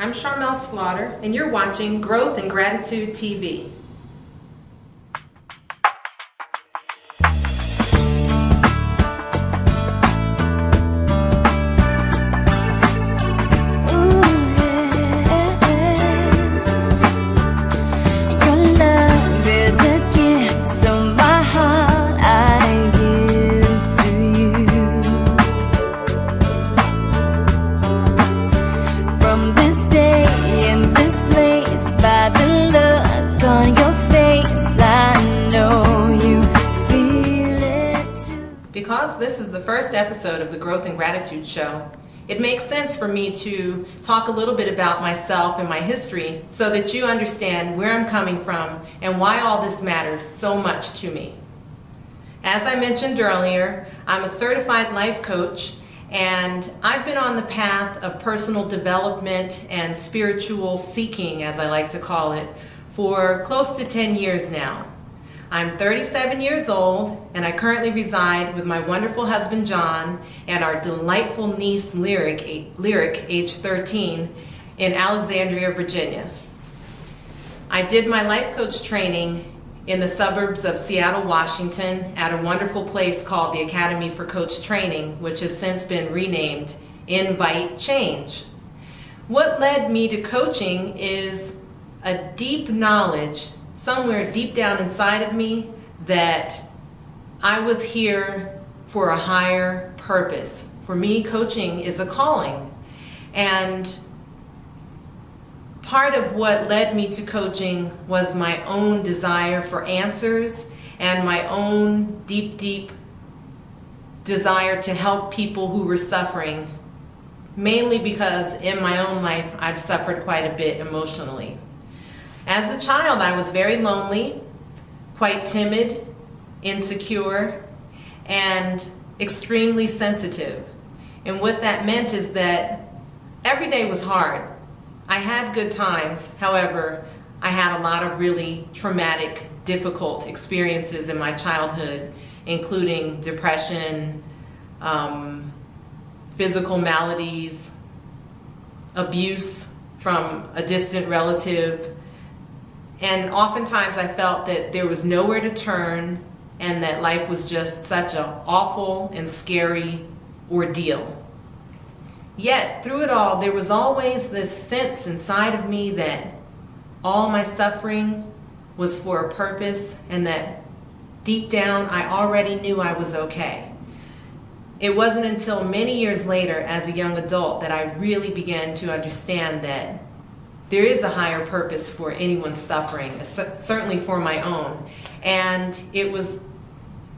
I'm Charmel Slaughter, and you're watching Growth and Gratitude TV. Because this is the first episode of the Growth and Gratitude Show, it makes sense for me to talk a little bit about myself and my history so that you understand where I'm coming from and why all this matters so much to me. As I mentioned earlier, I'm a certified life coach, and I've been on the path of personal development and spiritual seeking, as I like to call it, for close to 10 years now. I'm 37 years old, and I currently reside with my wonderful husband John and our delightful niece Lyric, age 13, in Alexandria, Virginia. I did my life coach training in the suburbs of Seattle, Washington, at a wonderful place called the Academy for Coach Training, which has since been renamed Invite Change. What led me to coaching is a deep knowledge somewhere deep down inside of me that I was here for a higher purpose. For me, coaching is a calling. And part of what led me to coaching was my own desire for answers and my own deep desire to help people who were suffering, mainly because in my own life I've suffered quite a bit emotionally. As a child, I was very lonely, quite timid, insecure, and extremely sensitive. And what that meant is that every day was hard. I had good times. However, I had a lot of really traumatic, difficult experiences in my childhood, including depression, physical maladies, abuse from a distant relative. And oftentimes I felt that there was nowhere to turn and that life was just such an awful and scary ordeal. Yet, through it all, there was always this sense inside of me that all my suffering was for a purpose and that deep down I already knew I was okay. It wasn't until many years later as a young adult that I really began to understand that there is a higher purpose for anyone's suffering, certainly for my own. And it was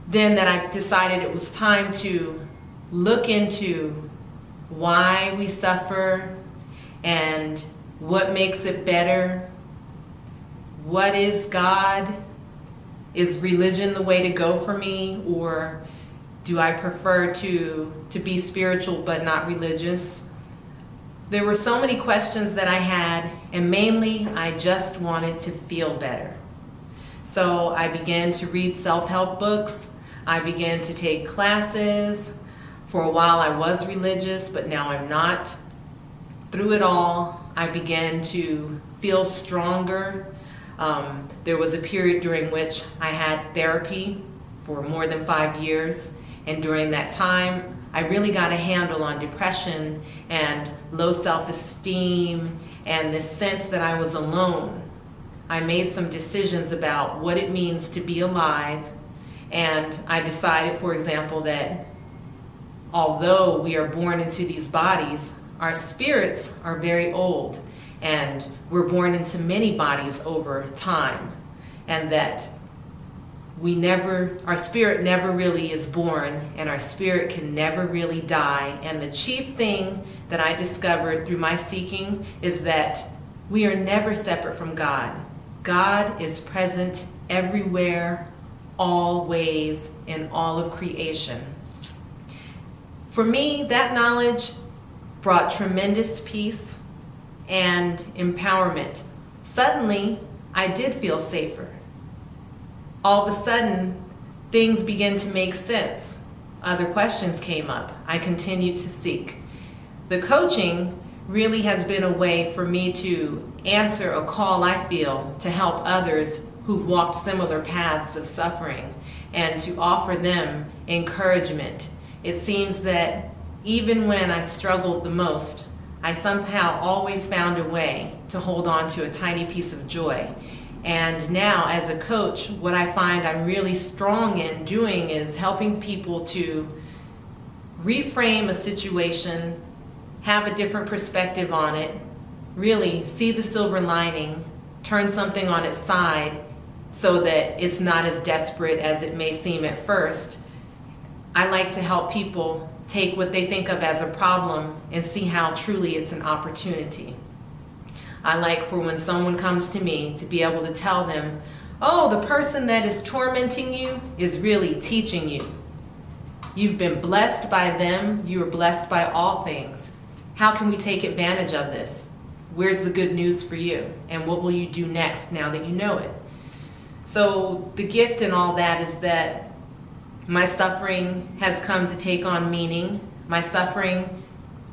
then that I decided it was time to look into why we suffer and what makes it better. What is God? Is religion the way to go for me? Or do I prefer to be spiritual but not religious? There were so many questions that I had, and mainly I just wanted to feel better. So I began to read self-help books. I began to take classes. For a while I was religious, but now I'm not. Through it all, I began to feel stronger. There was a period during which I had therapy for more than 5 years, and during that time, I really got a handle on depression and low self-esteem and this sense that I was alone. I made some decisions about what it means to be alive, and I decided, for example, that although we are born into these bodies, our spirits are very old, and we're born into many bodies over time, and that our spirit never really is born, and our spirit can never really die. And the chief thing that I discovered through my seeking is that we are never separate from God. God is present everywhere, always, in all of creation. For me, that knowledge brought tremendous peace and empowerment. Suddenly, I did feel safer. All of a sudden, things began to make sense. Other questions came up. I continued to seek. The coaching really has been a way for me to answer a call I feel to help others who've walked similar paths of suffering and to offer them encouragement. It seems that even when I struggled the most, I somehow always found a way to hold on to a tiny piece of joy. And now, as a coach, what I find I'm really strong in doing is helping people to reframe a situation, have a different perspective on it, really see the silver lining, turn something on its side so that it's not as desperate as it may seem at first. I like to help people take what they think of as a problem and see how truly it's an opportunity. I like for when someone comes to me to be able to tell them, oh, the person that is tormenting you is really teaching you. You've been blessed by them. You are blessed by all things. How can we take advantage of this? Where's the good news for you? And what will you do next now that you know it? So the gift in all that is that my suffering has come to take on meaning. My suffering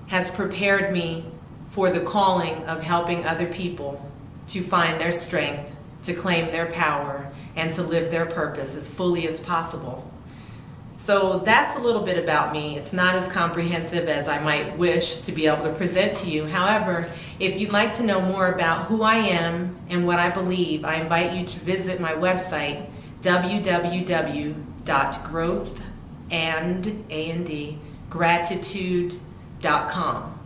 has prepared me for the calling of helping other people to find their strength, to claim their power, and to live their purpose as fully as possible. So that's a little bit about me. It's not as comprehensive as I might wish to be able to present to you. However, if you'd like to know more about who I am and what I believe, I invite you to visit my website, www.growthandgratitude.com.